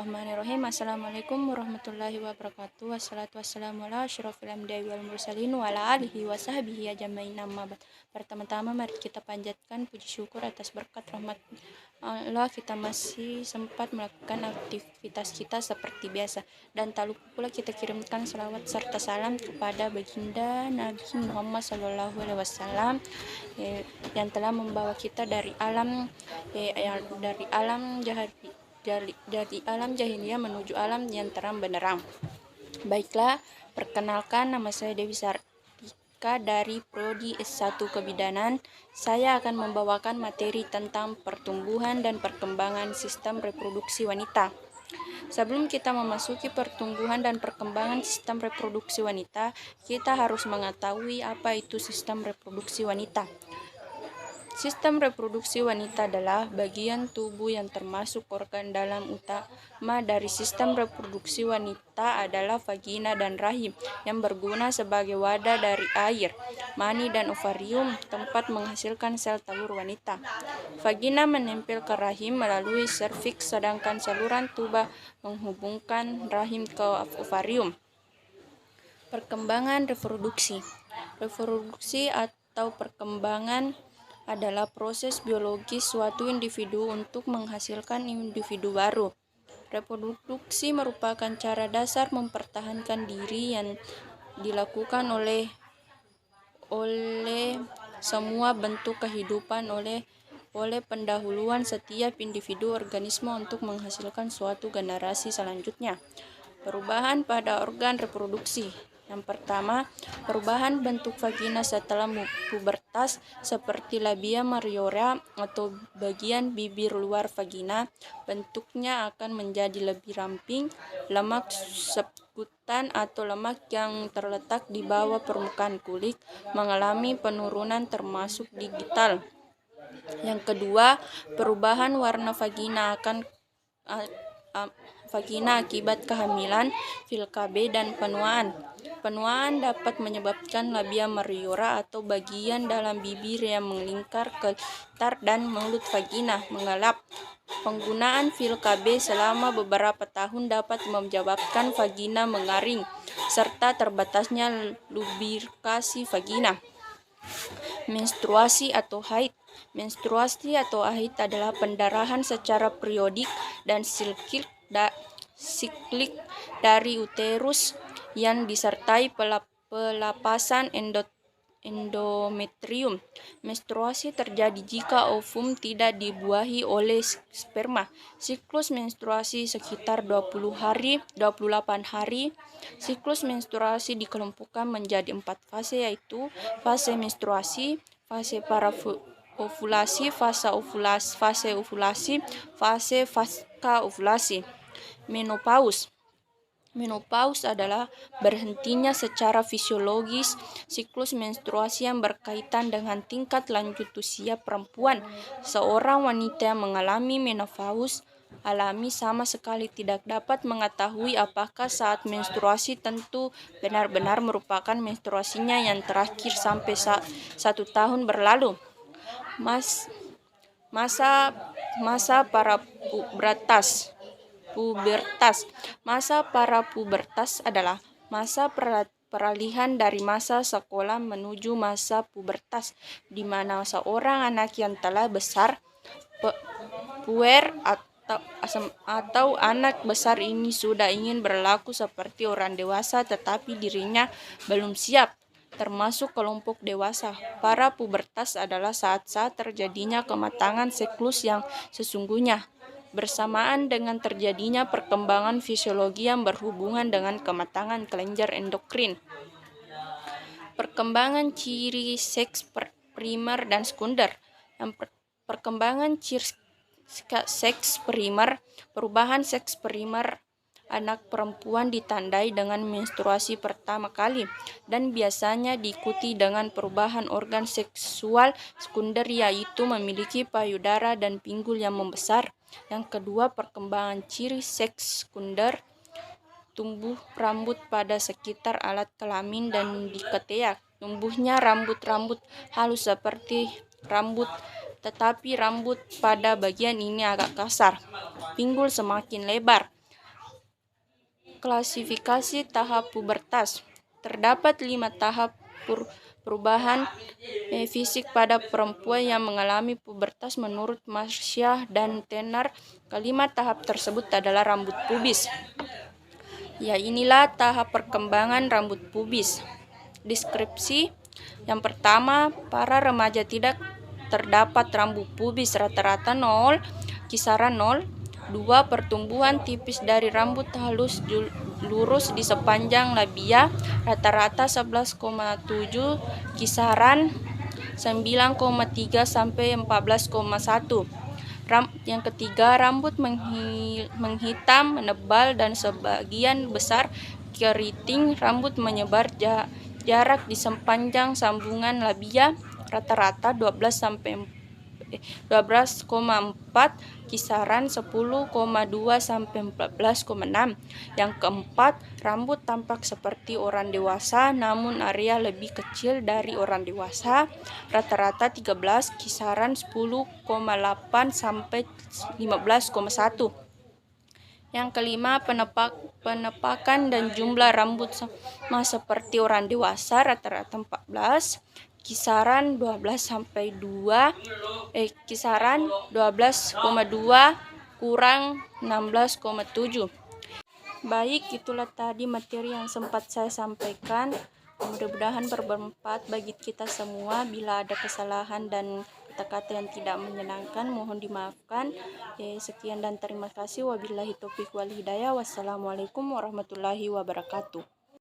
Bismillahirrahmanirrahim. Assalamualaikum warahmatullahi wabarakatuh. Wassalatu wassalamu ala asyrofil anbiya'i wal mursalin wa ala alihi wa sahbihi ajmain, amma ba'd. Pertama-tama mari kita panjatkan puji syukur atas berkat rahmat Allah kita masih sempat melakukan aktivitas kita seperti biasa, dan tak lupa pula kita kirimkan salawat serta salam kepada baginda Nabi Muhammad SAW yang telah membawa kita dari alam jahiliyah menuju alam yang terang benderang. Baiklah, perkenalkan, nama saya Dewi Sartika dari Prodi S1 Kebidanan. Saya akan membawakan materi tentang pertumbuhan dan perkembangan sistem reproduksi wanita. Sebelum kita memasuki pertumbuhan dan perkembangan sistem reproduksi wanita, kita harus mengetahui apa itu sistem reproduksi wanita. Sistem reproduksi wanita adalah bagian tubuh yang termasuk organ dalam utama dari sistem reproduksi wanita adalah vagina dan rahim, yang berguna sebagai wadah dari air, mani dan ovarium, tempat menghasilkan sel telur wanita. Vagina menempel ke rahim melalui serviks, sedangkan saluran tuba menghubungkan rahim ke ovarium. Perkembangan reproduksi. Reproduksi atau perkembangan adalah proses biologis suatu individu untuk menghasilkan individu baru. Reproduksi merupakan cara dasar mempertahankan diri yang dilakukan oleh semua bentuk kehidupan oleh pendahuluan setiap individu organisme untuk menghasilkan suatu generasi selanjutnya. Perubahan pada organ reproduksi. Yang pertama, perubahan bentuk vagina setelah pubertas seperti labia majora atau bagian bibir luar vagina. Bentuknya akan menjadi lebih ramping. Lemak subkutan atau lemak yang terletak di bawah permukaan kulit mengalami penurunan termasuk digital. Yang kedua, perubahan warna vagina akibat kehamilan, fil KB, dan penuaan. Penuaan dapat menyebabkan labia majora atau bagian dalam bibir yang melingkar keluar dan mulut vagina mengelap. Penggunaan fil KB selama beberapa tahun dapat menyebabkan vagina mengering serta terbatasnya lubrikasi vagina. Menstruasi atau haid. Menstruasi atau haid adalah pendarahan secara periodik dan siklik dari uterus yang disertai pelepasan endometrium. Menstruasi terjadi jika ovum tidak dibuahi oleh sperma. Siklus menstruasi sekitar 28 hari. Siklus menstruasi dikelompokkan menjadi 4 fase, yaitu fase menstruasi, fase para-ovulasi, fase ovulasi, fase pasca ovulasi. Menopause adalah berhentinya secara fisiologis siklus menstruasi yang berkaitan dengan tingkat lanjut usia perempuan. Seorang wanita yang mengalami menopause alami sama sekali tidak dapat mengetahui apakah saat menstruasi tentu benar-benar merupakan menstruasinya yang terakhir sampai 1 tahun berlalu. Masa para pubertas. Masa para pubertas adalah masa peralihan dari masa sekolah menuju masa pubertas, di mana seorang anak yang telah besar, puer atau anak besar ini sudah ingin berlaku seperti orang dewasa tetapi dirinya belum siap, termasuk kelompok dewasa. Para pubertas adalah saat-saat terjadinya kematangan siklus yang sesungguhnya, bersamaan dengan terjadinya perkembangan fisiologi yang berhubungan dengan kematangan kelenjar endokrin. Perkembangan ciri seks primer dan sekunder. Perkembangan ciri seks primer. Perubahan seks primer anak perempuan ditandai dengan menstruasi pertama kali dan biasanya diikuti dengan perubahan organ seksual sekunder, yaitu memiliki payudara dan pinggul yang membesar. Yang kedua, perkembangan ciri seks sekunder. Tumbuh rambut pada sekitar alat kelamin dan di ketiak. Tumbuhnya rambut-rambut halus seperti rambut, tetapi rambut pada bagian ini agak kasar. Pinggul semakin lebar. Klasifikasi tahap pubertas. Terdapat 5 tahap perubahan fisik pada perempuan yang mengalami pubertas menurut Marcia dan Tenar. Kelima tahap tersebut adalah rambut pubis. Ya, inilah tahap perkembangan rambut pubis. Deskripsi. Yang pertama, para remaja tidak terdapat rambut pubis, rata-rata 0, kisaran 0. 2. Pertumbuhan tipis dari rambut halus lurus di sepanjang labia, rata-rata 11,7, kisaran 9,3 sampai 14,1. Yang ketiga, rambut menghitam, menebal, dan sebagian besar keriting. Rambut menyebar jarak di sepanjang sambungan labia, rata-rata 12,4, kisaran 10,2 sampai 14,6. Yang keempat, rambut tampak seperti orang dewasa namun area lebih kecil dari orang dewasa, rata-rata 13, kisaran 10,8 sampai 15,1. Yang kelima, penepakan dan jumlah rambut sama seperti orang dewasa, rata-rata 14, kisaran 12 sampai 2, kisaran 12,2 kurang 16,7. Baik, itulah tadi materi yang sempat saya sampaikan. Mudah-mudahan bermanfaat bagi kita semua. Bila ada kesalahan dan kata-kata yang tidak menyenangkan, mohon dimaafkan. Sekian dan terima kasih. Wabillahi taufiq wal hidayah. Wassalamualaikum warahmatullahi wabarakatuh.